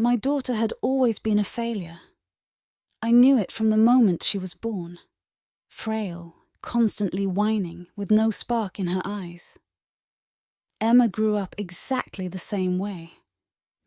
My daughter had always been a failure. I knew it from the moment she was born. Frail, constantly whining, with no spark in her eyes. Emma grew up exactly the same way.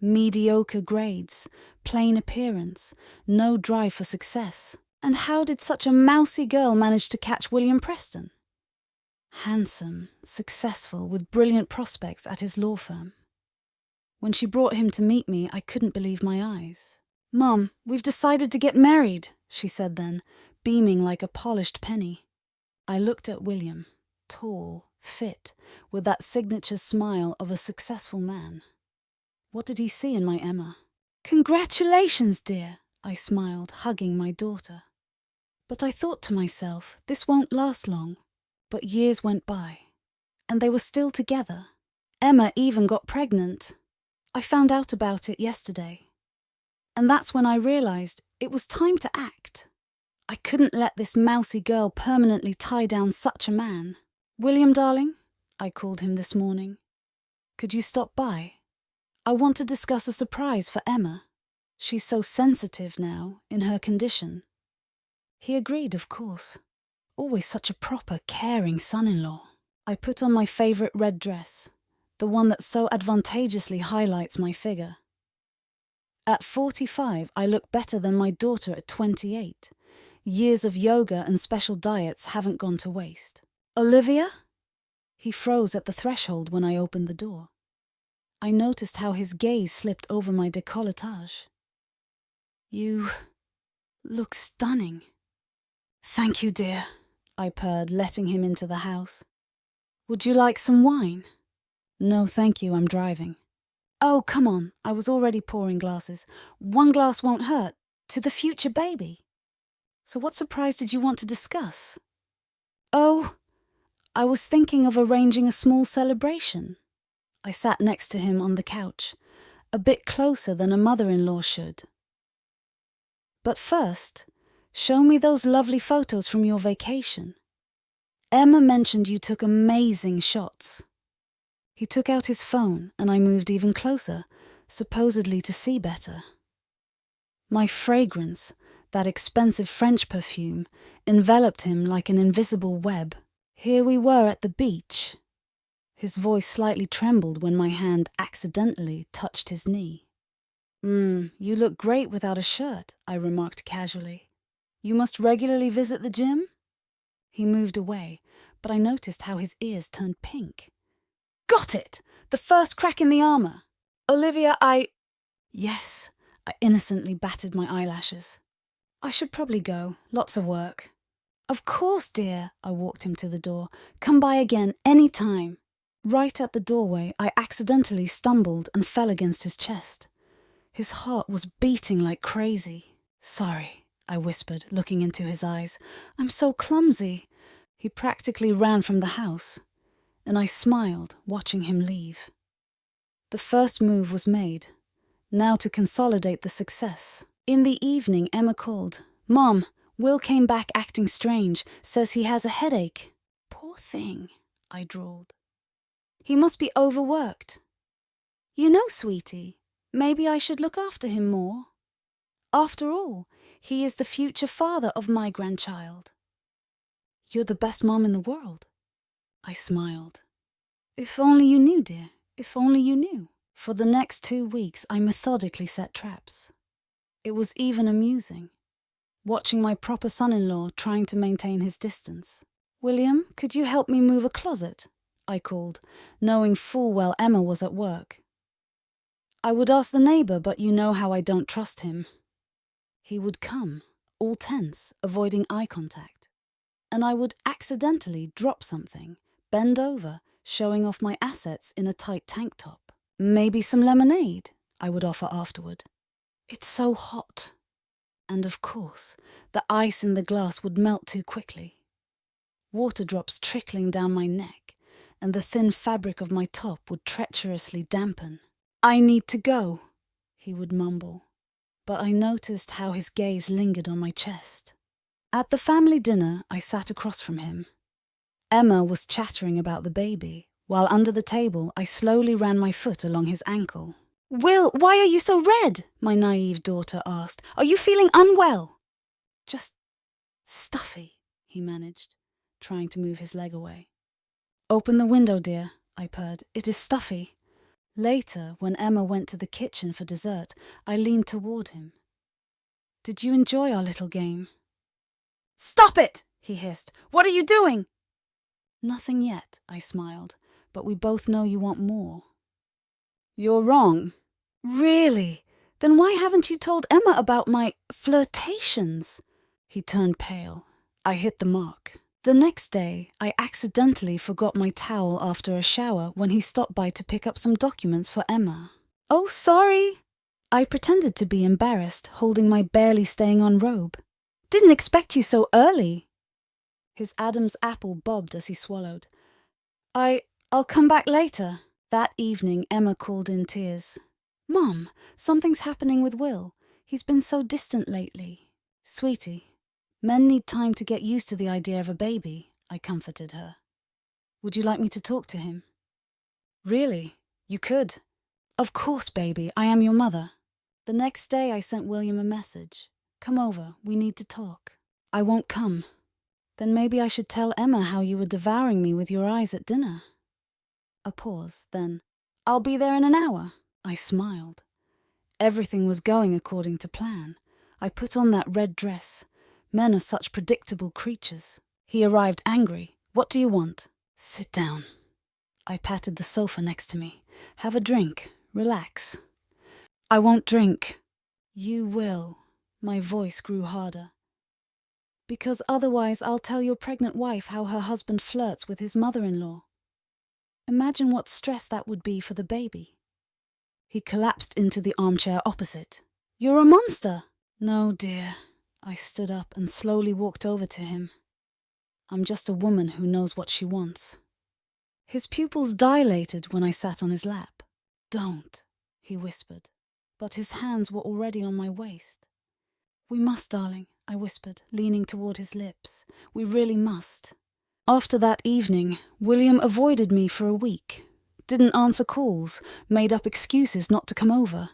Mediocre grades, plain appearance, no drive for success. And how did such a mousy girl manage to catch William Preston? Handsome, successful, with brilliant prospects at his law firm. When she brought him to meet me, I couldn't believe my eyes. "Mum, we've decided to get married," she said then, beaming like a polished penny. I looked at William, tall, fit, with that signature smile of a successful man. What did he see in my Emma? "Congratulations, dear," I smiled, hugging my daughter. But I thought to myself, this won't last long. But years went by, and they were still together. Emma even got pregnant. I found out about it yesterday. And that's when I realized it was time to act. I couldn't let this mousy girl permanently tie down such a man. "William, darling," I called him this morning. "Could you stop by? I want to discuss a surprise for Emma. She's so sensitive now, in her condition." He agreed, of course. Always such a proper, caring son-in-law. I put on my favorite red dress, the one that so advantageously highlights my figure. At 45, I look better than my daughter at 28. Years of yoga and special diets haven't gone to waste. "Olivia?" He froze at the threshold when I opened the door. I noticed how his gaze slipped over my décolletage. "You look stunning." "Thank you, dear," I purred, letting him into the house. "Would you like some wine?" "No, thank you, I'm driving." "Oh, come on," I was already pouring glasses. "One glass won't hurt. To the future baby." "So what surprise did you want to discuss?" "Oh, I was thinking of arranging a small celebration." I sat next to him on the couch, a bit closer than a mother-in-law should. "But first, show me those lovely photos from your vacation. Emma mentioned you took amazing shots." He took out his phone and I moved even closer, supposedly to see better. My fragrance, that expensive French perfume, enveloped him like an invisible web. Here we were at the beach. His voice slightly trembled when my hand accidentally touched his knee. You look great without a shirt," I remarked casually. "You must regularly visit the gym?" He moved away, but I noticed how his ears turned pink. "Got it! The first crack in the armor! Olivia, Yes, I innocently batted my eyelashes. "I should probably go. Lots of work." "Of course, dear," I walked him to the door. "Come by again, any time." Right at the doorway, I accidentally stumbled and fell against his chest. His heart was beating like crazy. "Sorry," I whispered, looking into his eyes. "I'm so clumsy." He practically ran from the house, and I smiled, watching him leave. The first move was made. Now to consolidate the success. In the evening, Emma called. "Mom, Will came back acting strange, says he has a headache." "Poor thing," I drawled. "He must be overworked." "You know, sweetie, maybe I should look after him more. After all, he is the future father of my grandchild." "You're the best mom in the world." I smiled. "If only you knew, dear, if only you knew." For the next 2 weeks, I methodically set traps. It was even amusing, watching my proper son-in-law trying to maintain his distance. "William, could you help me move a closet?" I called, knowing full well Emma was at work. I would ask the neighbor, but you know how I don't trust him. He would come, all tense, avoiding eye contact. And I would accidentally drop something, bend over, showing off my assets in a tight tank top. "Maybe some lemonade," I would offer afterward. "It's so hot." And of course, the ice in the glass would melt too quickly. Water drops trickling down my neck, and the thin fabric of my top would treacherously dampen. "I need to go," he would mumble. But I noticed how his gaze lingered on my chest. At the family dinner, I sat across from him. Emma was chattering about the baby, while under the table I slowly ran my foot along his ankle. Will, why are you so red? My naive daughter asked. Are you feeling unwell? Just stuffy, he managed, trying to move his leg away. Open the window, dear, I purred. It is stuffy. Later, when Emma went to the kitchen for dessert, I leaned toward him. Did you enjoy our little game? Stop it, he hissed. What are you doing? Nothing yet, I smiled, but we both know you want more. You're wrong. Really? Then why haven't you told Emma about my flirtations? He turned pale. I hit the mark. The next day, I accidentally forgot my towel after a shower when he stopped by to pick up some documents for Emma. Oh, sorry. I pretended to be embarrassed, holding my barely staying on robe. Didn't expect you so early. His Adam's apple bobbed as he swallowed. I'll come back later. That evening, Emma called in tears. Mom, something's happening with Will. He's been so distant lately. Sweetie, men need time to get used to the idea of a baby, I comforted her. Would you like me to talk to him? Really? You could. Of course, baby, I am your mother. The next day I sent William a message. Come over, we need to talk. I won't come. Then maybe I should tell Emma how you were devouring me with your eyes at dinner. A pause, then, I'll be there in an hour. I smiled. Everything was going according to plan. I put on that red dress. Men are such predictable creatures. He arrived angry. What do you want? Sit down. I patted the sofa next to me. Have a drink. Relax. I won't drink. You will. My voice grew harder. Because otherwise I'll tell your pregnant wife how her husband flirts with his mother-in-law. Imagine what stress that would be for the baby. He collapsed into the armchair opposite. You're a monster. No, dear. I stood up and slowly walked over to him. I'm just a woman who knows what she wants. His pupils dilated when I sat on his lap. Don't, he whispered, but his hands were already on my waist. We must, darling, I whispered, leaning toward his lips. We really must. After that evening, William avoided me for a week. Didn't answer calls, made up excuses not to come over.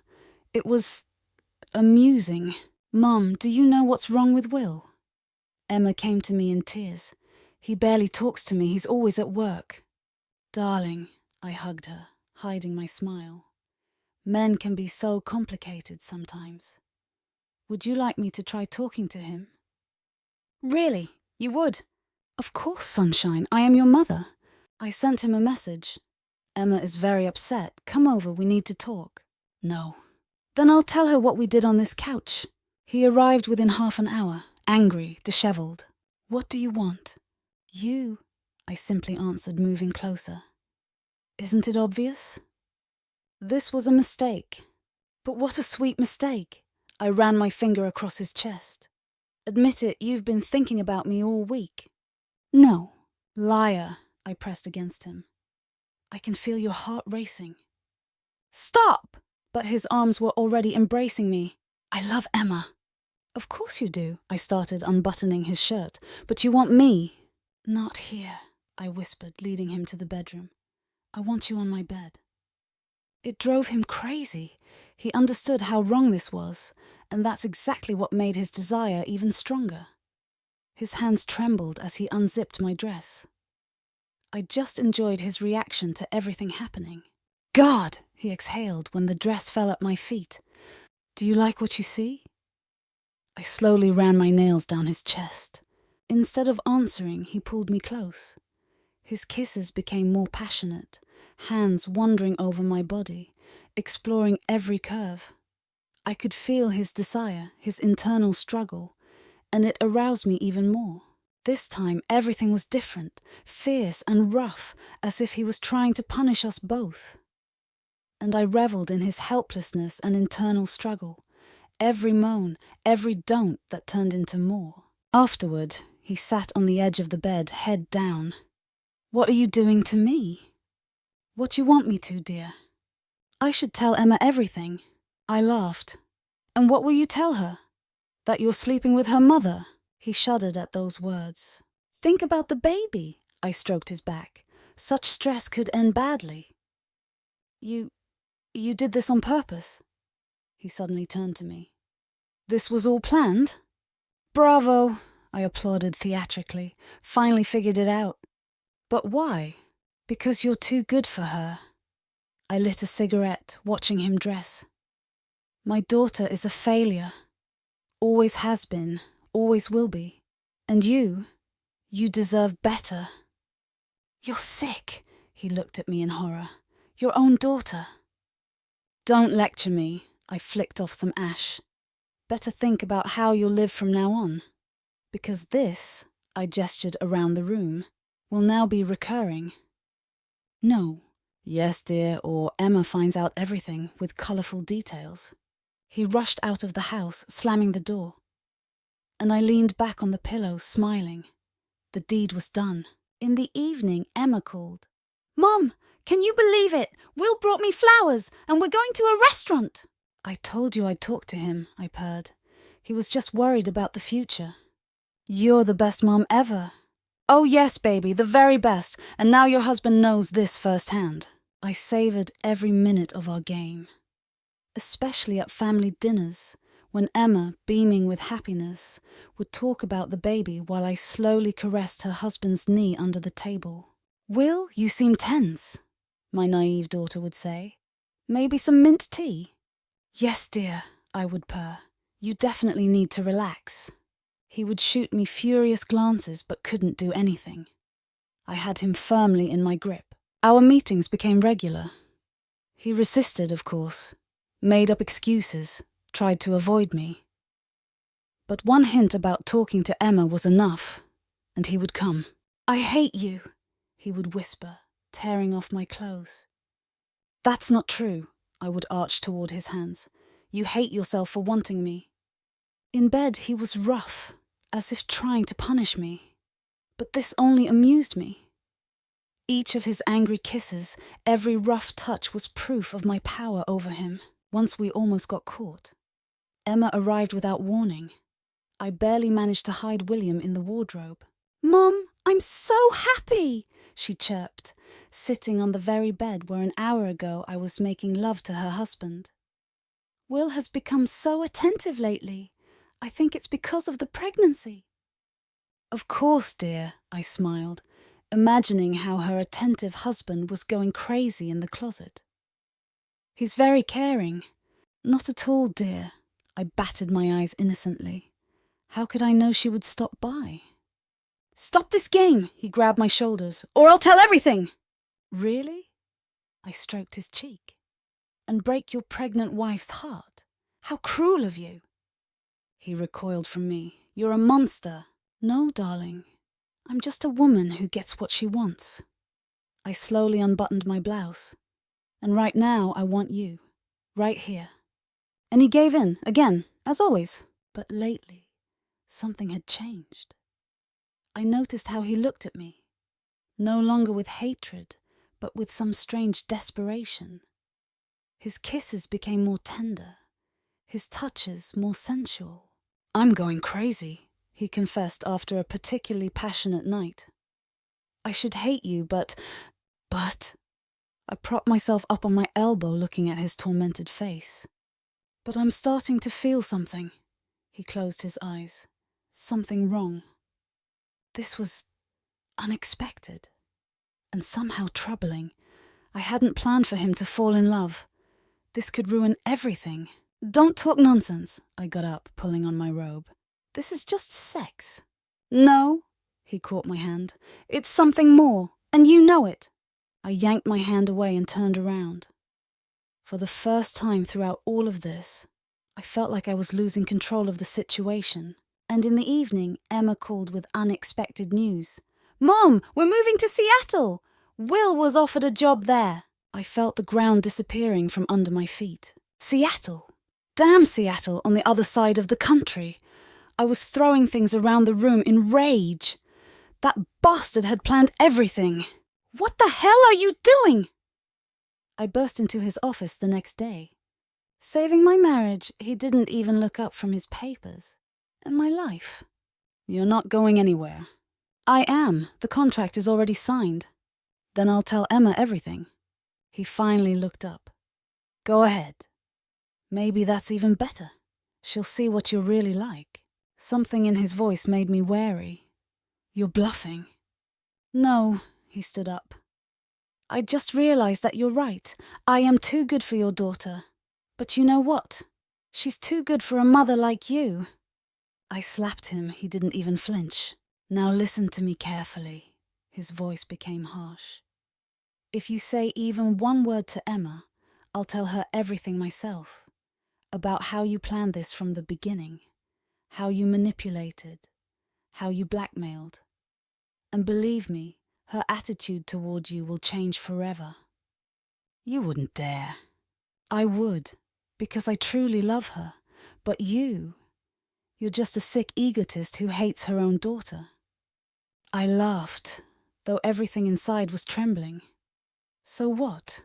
It was amusing. Mum, do you know what's wrong with Will? Emma came to me in tears. He barely talks to me, he's always at work. Darling, I hugged her, hiding my smile. Men can be so complicated sometimes. Would you like me to try talking to him? Really? You would? Of course, sunshine, I am your mother. I sent him a message. Emma is very upset. Come over, we need to talk. No. Then I'll tell her what we did on this couch. He arrived within half an hour, angry, disheveled. What do you want? You, I simply answered, moving closer. Isn't it obvious? This was a mistake. But what a sweet mistake. I ran my finger across his chest. Admit it, you've been thinking about me all week. No. Liar, I pressed against him. I can feel your heart racing. Stop! But his arms were already embracing me. I love Emma. Of course you do, I started, unbuttoning his shirt. But you want me. Not here, I whispered, leading him to the bedroom. I want you on my bed. It drove him crazy. He understood how wrong this was, and that's exactly what made his desire even stronger. His hands trembled as he unzipped my dress. I just enjoyed his reaction to everything happening. God, he exhaled when the dress fell at my feet. Do you like what you see? I slowly ran my nails down his chest. Instead of answering, he pulled me close. His kisses became more passionate, hands wandering over my body, exploring every curve. I could feel his desire, his internal struggle, and it aroused me even more. This time, everything was different, fierce and rough, as if he was trying to punish us both. And I reveled in his helplessness and internal struggle, every moan, every don't that turned into more. Afterward, he sat on the edge of the bed, head down. What are you doing to me? What you want me to, dear? I should tell Emma everything. I laughed. And what will you tell her? That you're sleeping with her mother? He shuddered at those words. Think about the baby, I stroked his back. Such stress could end badly. You You did this on purpose? He suddenly turned to me. This was all planned? Bravo, I applauded theatrically. Finally figured it out. But why? Because you're too good for her. I lit a cigarette, watching him dress. My daughter is a failure. Always has been, always will be. And you deserve better. You're sick, he looked at me in horror. Your own daughter. Don't lecture me, I flicked off some ash. Better think about how you'll live from now on. Because this, I gestured around the room, will now be recurring. No. Yes, dear, or Emma finds out everything with colourful details. He rushed out of the house, slamming the door. And I leaned back on the pillow, smiling. The deed was done. In the evening, Emma called. Mom, can you believe it? Will brought me flowers, and we're going to a restaurant. I told you I'd talk to him, I purred. He was just worried about the future. You're the best mom ever. Oh yes, baby, the very best, and now your husband knows this firsthand. I savoured every minute of our game. Especially at family dinners, when Emma, beaming with happiness, would talk about the baby while I slowly caressed her husband's knee under the table. Will, you seem tense, my naive daughter would say. Maybe some mint tea? Yes, dear, I would purr. You definitely need to relax. He would shoot me furious glances but couldn't do anything. I had him firmly in my grip. Our meetings became regular. He resisted, of course, made up excuses, tried to avoid me. But one hint about talking to Emma was enough, and he would come. I hate you, he would whisper, tearing off my clothes. That's not true, I would arch toward his hands. You hate yourself for wanting me. In bed he was rough, as if trying to punish me. But this only amused me. Each of his angry kisses, every rough touch was proof of my power over him. Once we almost got caught. Emma arrived without warning. I barely managed to hide William in the wardrobe. Mom, I'm so happy, she chirped, sitting on the very bed where an hour ago I was making love to her husband. Will has become so attentive lately. I think it's because of the pregnancy. Of course, dear, I smiled, imagining how her attentive husband was going crazy in the closet. He's very caring. Not at all, dear. I batted my eyes innocently. How could I know she would stop by? Stop this game, he grabbed my shoulders, or I'll tell everything. Really? I stroked his cheek. And break your pregnant wife's heart? How cruel of you. He recoiled from me. You're a monster. No, darling. I'm just a woman who gets what she wants. I slowly unbuttoned my blouse. And right now I want you. Right here. And he gave in, again, as always. But lately, something had changed. I noticed how he looked at me. No longer with hatred, but with some strange desperation. His kisses became more tender. His touches more sensual. I'm going crazy, he confessed after a particularly passionate night. I should hate you, but... I propped myself up on my elbow looking at his tormented face. But I'm starting to feel something. He closed his eyes. Something wrong. This was unexpected. And somehow troubling. I hadn't planned for him to fall in love. This could ruin everything. Don't talk nonsense, I got up, pulling on my robe. This is just sex. No, he caught my hand. It's something more, and you know it. I yanked my hand away and turned around. For the first time throughout all of this, I felt like I was losing control of the situation. And in the evening, Emma called with unexpected news. Mom, we're moving to Seattle! Will was offered a job there. I felt the ground disappearing from under my feet. Seattle? Damn Seattle on the other side of the country. I was throwing things around the room in rage. That bastard had planned everything. What the hell are you doing? I burst into his office the next day. Saving my marriage, he didn't even look up from his papers. And my life. You're not going anywhere. I am. The contract is already signed. Then I'll tell Emma everything. He finally looked up. Go ahead. Maybe that's even better. She'll see what you're really like. Something in his voice made me wary. You're bluffing. No, he stood up. I just realized that you're right. I am too good for your daughter. But you know what? She's too good for a mother like you. I slapped him. He didn't even flinch. Now listen to me carefully. His voice became harsh. If you say even one word to Emma, I'll tell her everything myself. About how you planned this from the beginning. How you manipulated. How you blackmailed. And believe me, her attitude toward you will change forever. You wouldn't dare. I would, because I truly love her. But you're just a sick egotist who hates her own daughter. I laughed, though everything inside was trembling. So what?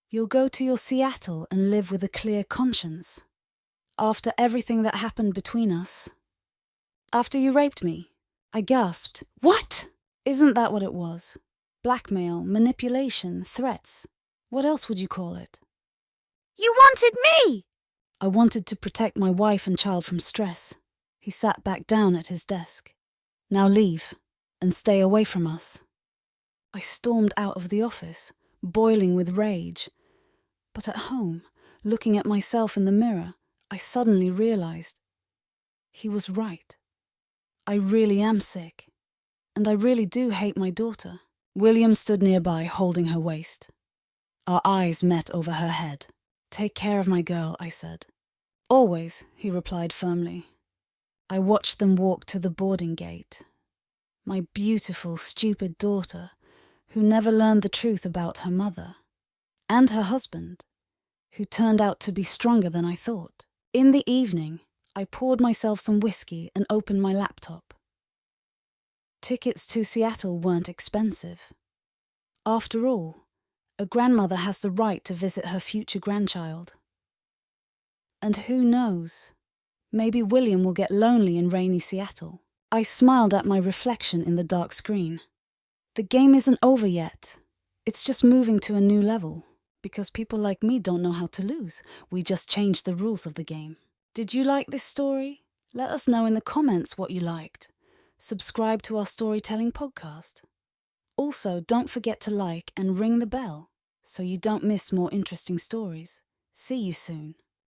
You'll go to your Seattle and live with a clear conscience. After everything that happened between us. After you raped me. I gasped. What? Isn't that what it was? Blackmail, manipulation, threats. What else would you call it? You wanted me! I wanted to protect my wife and child from stress. He sat back down at his desk. Now leave, and stay away from us. I stormed out of the office, boiling with rage. But at home, looking at myself in the mirror, I suddenly realized he was right. I really am sick. And I really do hate my daughter. William stood nearby, holding her waist. Our eyes met over her head. Take care of my girl, I said. Always, he replied firmly. I watched them walk to the boarding gate. My beautiful, stupid daughter, who never learned the truth about her mother. And her husband, who turned out to be stronger than I thought. In the evening, I poured myself some whiskey and opened my laptop. Tickets to Seattle weren't expensive. After all, a grandmother has the right to visit her future grandchild. And who knows, maybe William will get lonely in rainy Seattle. I smiled at my reflection in the dark screen. The game isn't over yet. It's just moving to a new level. Because people like me don't know how to lose. We just changed the rules of the game. Did you like this story? Let us know in the comments what you liked. Subscribe to our storytelling podcast. Also, don't forget to like and ring the bell so you don't miss more interesting stories. See you soon.